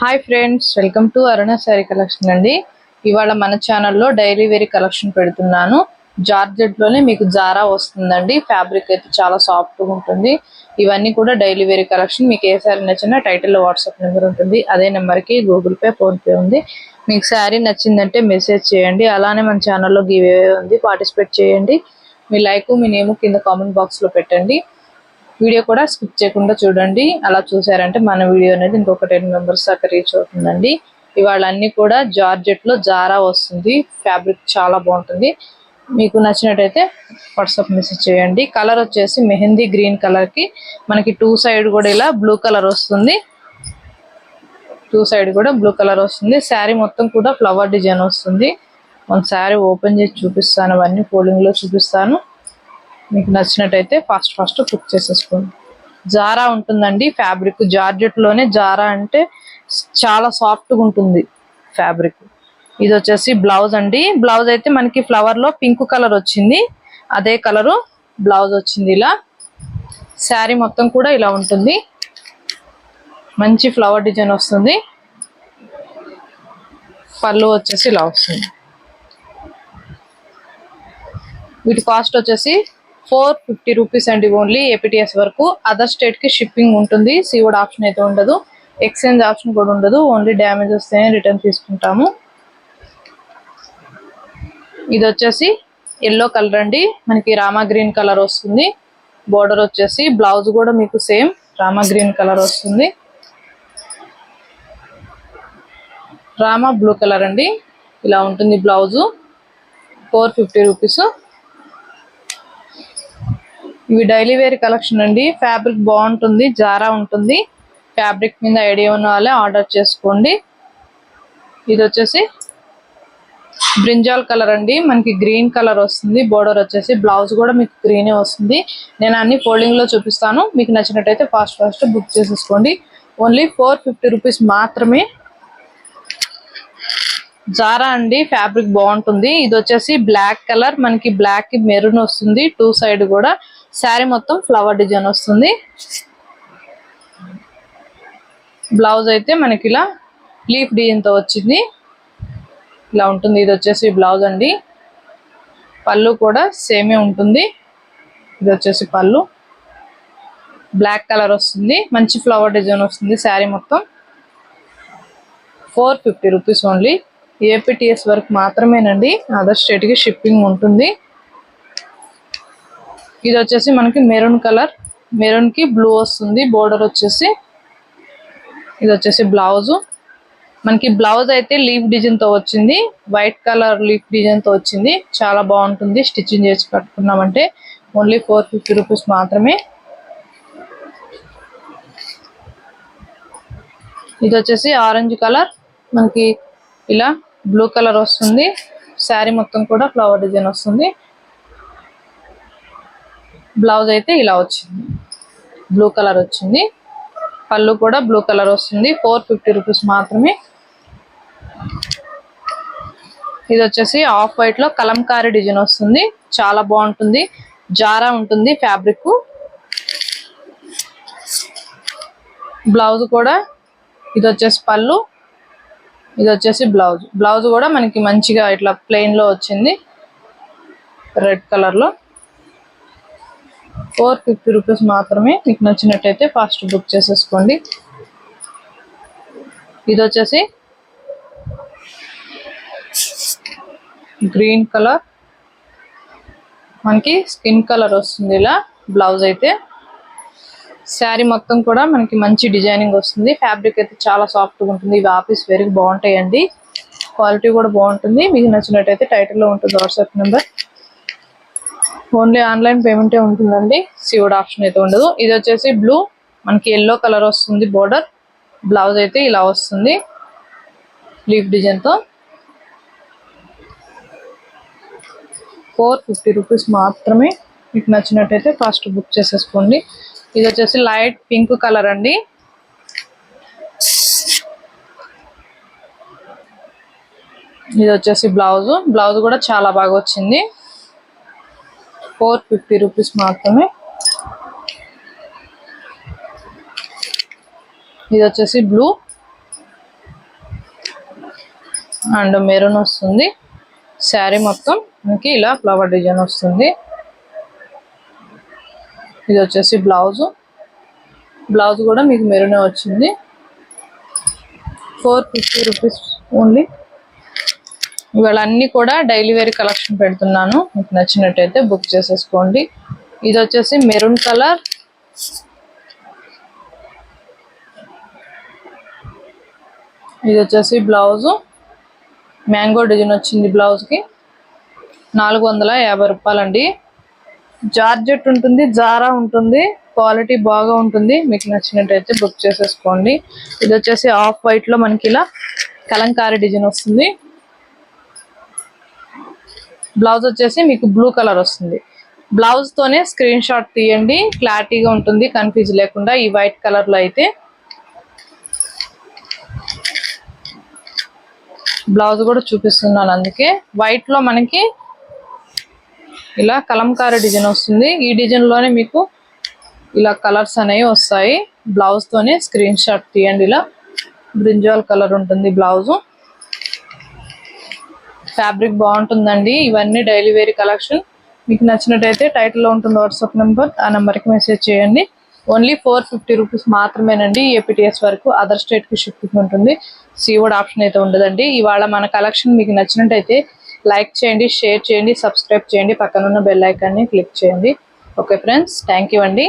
Hi friends, welcome to Aruna sari collection అండి. ఇవాళ మన ఛానల్లో డైలీ వేర్ కలెక్షన్ పెడుతున్నాను. జార్జెట్లోనే మీకు జారా వస్తుందండి. ఫ్యాబ్రిక్ అయితే చాలా సాఫ్ట్గా ఉంటుంది. ఇవన్నీ కూడా డైలీ వేర్ కలెక్షన్. మీకు ఏ శారీ నచ్చినా టైటిల్లో వాట్సాప్ నెంబర్ ఉంటుంది. అదే నెంబర్కి గూగుల్ పే, ఫోన్పే ఉంది. మీకు శారీ నచ్చిందంటే మెసేజ్ చేయండి. అలానే మన ఛానల్లో గివ్ అవే ఉంది, పార్టిసిపేట్ చేయండి. మీ లైక్, మీ నేమ్ కింద కామెంట్ బాక్స్లో పెట్టండి. వీడియో కూడా స్కిప్ చేయకుండా చూడండి. అలా చూసారంటే మన వీడియో అనేది ఇంకొక 10 మెంబర్స్ దాకా రీచ్ అవుతుందండి. ఇవాళ అన్ని కూడా జార్జెట్లో జారా వస్తుంది. ఫ్యాబ్రిక్ చాలా బాగుంటుంది. మీకు నచ్చినట్టయితే వాట్సాప్ మెసేజ్ చేయండి. కలర్ వచ్చేసి మెహందీ గ్రీన్ కలర్కి మనకి టూ సైడ్ కూడా ఇలా బ్లూ కలర్ వస్తుంది. శారీ మొత్తం కూడా ఫ్లవర్ డిజైన్ వస్తుంది. మన శారీ ఓపెన్ చేసి చూపిస్తాను, అవన్నీ ఫోల్డింగ్లో చూపిస్తాను. మీకు నచ్చినట్టయితే ఫాస్ట్ బుక్ చేసేసుకోండి. జారా ఉంటుందండి ఫ్యాబ్రిక్. జార్జెట్లోనే జారా అంటే చాలా సాఫ్ట్గా ఉంటుంది ఫ్యాబ్రిక్. ఇది వచ్చేసి బ్లౌజ్ అండి. బ్లౌజ్ అయితే మనకి ఫ్లవర్లో పింక్ కలర్ వచ్చింది. అదే కలరు బ్లౌజ్ వచ్చింది. ఇలా శారీ మొత్తం కూడా ఇలా ఉంటుంది. మంచి ఫ్లవర్ డిజైన్ వస్తుంది. పళ్ళు వచ్చేసి ఇలా వస్తుంది. వీటి కాస్ట్ వచ్చేసి 450 రూపీస్ అండి. ఓన్లీ ఏపీటీఎస్ వరకు. అదర్ స్టేట్కి షిప్పింగ్ ఉంటుంది. సీవుడ్ ఆప్షన్ అయితే ఉండదు. ఎక్స్చేంజ్ ఆప్షన్ కూడా ఉండదు. ఓన్లీ డ్యామేజ్ వస్తేనే రిటర్న్ తీసుకుంటాము. ఇది వచ్చేసి ఎల్లో కలర్ అండి. మనకి రామా గ్రీన్ కలర్ వస్తుంది. బోర్డర్ వచ్చేసి బ్లౌజ్ కూడా మీకు సేమ్ రామా గ్రీన్ కలర్ వస్తుంది. రామా బ్లూ కలర్ అండి. ఇలా ఉంటుంది బ్లౌజు. 450 రూపీస్. ఇవి డైలీ వేర్ కలెక్షన్ అండి. ఫ్యాబ్రిక్ బాగుంటుంది, జారా ఉంటుంది. ఫ్యాబ్రిక్ మీద ఐడియా ఉన్న వాళ్ళే ఆర్డర్ చేసుకోండి. ఇది వచ్చేసి బ్రింజాల్ కలర్ అండి. మనకి గ్రీన్ కలర్ వస్తుంది. బోర్డర్ వచ్చేసి బ్లౌజ్ కూడా మీకు గ్రీనే వస్తుంది. నేను అన్ని ఫోల్డింగ్లో చూపిస్తాను. మీకు నచ్చినట్టయితే ఫాస్ట్ బుక్ చేసేసుకోండి. ఓన్లీ 450 రూపీస్ మాత్రమే. జారా అండి, ఫ్యాబ్రిక్ బాగుంటుంది. ఇది వచ్చేసి బ్లాక్ కలర్, మనకి బ్లాక్ కి మెరూన్ వస్తుంది. టూ సైడ్ కూడా శారీ మొత్తం ఫ్లవర్ డిజైన్ వస్తుంది. బ్లౌజ్ అయితే మనకి ఇలా లీఫ్ డిజైన్ తో వచ్చింది. ఇలా ఉంటుంది. ఇది వచ్చేసి బ్లౌజ్ అండి. పళ్ళు కూడా సేమే ఉంటుంది. ఇది వచ్చేసి పళ్ళు బ్లాక్ కలర్ వస్తుంది. మంచి ఫ్లవర్ డిజైన్ వస్తుంది. శారీ మొత్తం 450 రూపీస్ ఓన్లీ. ఏపీటీఎస్ వరకు మాత్రమేనండి. అదర్ స్టేట్కి షిప్పింగ్ ఉంటుంది. ఇది వచ్చేసి మనకి మెరూన్ కలర్, మెరూన్ కి బ్లూ వస్తుంది. బోర్డర్ వచ్చేసి ఇది వచ్చేసి బ్లౌజ్. మనకి బ్లౌజ్ అయితే లీఫ్ డిజైన్ తో వచ్చింది. వైట్ కలర్ లీఫ్ డిజైన్ తో వచ్చింది. చాలా బాగుంటుంది. స్టిచ్చింగ్ చేసి కట్టుకున్నామంటే ఓన్లీ 450 రూపీస్ మాత్రమే. ఇది వచ్చేసి ఆరెంజ్ కలర్, మనకి ఇలా బ్లూ కలర్ వస్తుంది. శారీ మొత్తం కూడా ఫ్లవర్ డిజైన్ వస్తుంది. బ్లౌజ్ అయితే ఇలా వచ్చింది, బ్లూ కలర్ వచ్చింది. పళ్ళు కూడా బ్లూ కలర్ వస్తుంది. 450 రూపీస్ మాత్రమే. ఇది వచ్చేసి ఆఫ్ వైట్ లో కలంకారీ డిజైన్ వస్తుంది. చాలా బాగుంటుంది. జారా ఉంటుంది ఫ్యాబ్రిక్. బ్లౌజ్ కూడా ఇది వచ్చేసి పళ్ళు, ఇది వచ్చేసి బ్లౌజ్. బ్లౌజ్ కూడా మనకి మంచిగా ఇట్లా ప్లెయిన్ లో వచ్చింది, రెడ్ కలర్ లో. 450 రూపీస్ మాత్రమే. మీకు నచ్చినట్టయితే ఫాస్ట్ బుక్ చేసేసుకోండి. ఇది వచ్చేసి గ్రీన్ కలర్, మనకి స్కిన్ కలర్ వస్తుంది. ఇలా బ్లౌజ్ అయితే శారీ మొత్తం కూడా మనకి మంచి డిజైనింగ్ వస్తుంది. ఫ్యాబ్రిక్ అయితే చాలా సాఫ్ట్గా ఉంటుంది. ఇవి ఆఫీస్ వేర్కి బాగుంటాయండి. క్వాలిటీ కూడా బాగుంటుంది. మీకు నచ్చినట్టయితే టైటిల్లో ఉంటుంది వాట్సాప్ నెంబర్. ఓన్లీ ఆన్లైన్ పేమెంటే ఉంటుందండి. సీవుడ్ ఆప్షన్ అయితే ఉండదు. ఇది వచ్చేసి బ్లూ, మనకి ఎల్లో కలర్ వస్తుంది. బోర్డర్ బ్లౌజ్ అయితే ఇలా వస్తుంది లీఫ్ డిజైన్తో. 450 రూపీస్ మాత్రమే. మీకు నచ్చినట్టయితే ఫాస్ట్ బుక్ చేసేసుకోండి. ఇది వచ్చేసి లైట్ పింక్ కలర్ అండి. ఇది వచ్చేసి బ్లౌజ్. బ్లౌజ్ కూడా చాలా బాగా వచ్చింది. 450 రూపీస్ మాత్రమే. ఇది వచ్చేసి బ్లూ, అండ్ మెరూన్ వస్తుంది. శారీ మొత్తం మనకి ఇలా ఫ్లవర్ డిజైన్ వస్తుంది. ఇది వచ్చేసి బ్లౌజ్. బ్లౌజ్ కూడా మీకు మెరూనే వచ్చింది. 450 రూపీస్ ఓన్లీ. ఇవాళ అన్ని కూడా డైలీ వేర్ కలెక్షన్ పెడుతున్నాను. మీకు నచ్చినట్టయితే బుక్ చేసేసుకోండి. ఇది వచ్చేసి మెరూన్ కలర్. ఇది వచ్చేసి బ్లౌజ్. మ్యాంగో డిజైన్ వచ్చింది బ్లౌజ్ కి. 450 రూపాయలండి. జార్జెట్ ఉంటుంది, జారా ఉంటుంది, క్వాలిటీ బాగా ఉంటుంది. మీకు నచ్చినట్టయితే బుక్ చేసేసుకోండి. ఇది వచ్చేసి ఆఫ్ వైట్ లో మనకి ఇలా కలంకారీ డిజైన్ వస్తుంది. బ్లౌజ్ వచ్చేసి మీకు బ్లూ కలర్ వస్తుంది. బ్లౌజ్ తోనే స్క్రీన్ షాట్ తీయండి, క్లారిటీగా ఉంటుంది, కన్ఫ్యూజ్ లేకుండా. ఈ వైట్ కలర్ లో అయితే బ్లౌజ్ కూడా చూపిస్తున్నాను. అందుకే వైట్ లో మనకి ఇలా కలంకారీ డిజైన్ వస్తుంది. ఈ డిజైన్ లోనే మీకు ఇలా కలర్స్ అనేవి వస్తాయి. బ్లౌజ్ తోనే స్క్రీన్ షాట్ తీయండి. ఇలా బ్రింజాల్ కలర్ ఉంటుంది బ్లౌజ్. ఫ్యాబ్రిక్ బాగుంటుందండి. ఇవన్నీ డైలీ వేర్ కలెక్షన్. మీకు నచ్చినట్టయితే టైటిల్లో ఉంటుంది వాట్సాప్ నెంబర్, ఆ నెంబర్కి మెసేజ్ చేయండి. ఓన్లీ 450 రూపీస్ మాత్రమేనండి. ఏపీటీఎస్ వరకు. అదర్ స్టేట్ కి షిప్పింగ్ ఉంటుంది. సీవుడ్ ఆప్షన్ అయితే ఉండదండి. ఇవాళ మన కలెక్షన్ మీకు నచ్చినట్టయితే లైక్ చేయండి, షేర్ చేయండి, సబ్స్క్రైబ్ చేయండి, పక్కనున్న బెల్ ఐకాన్ని క్లిక్ చేయండి. ఓకే ఫ్రెండ్స్, థ్యాంక్ యూ అండి.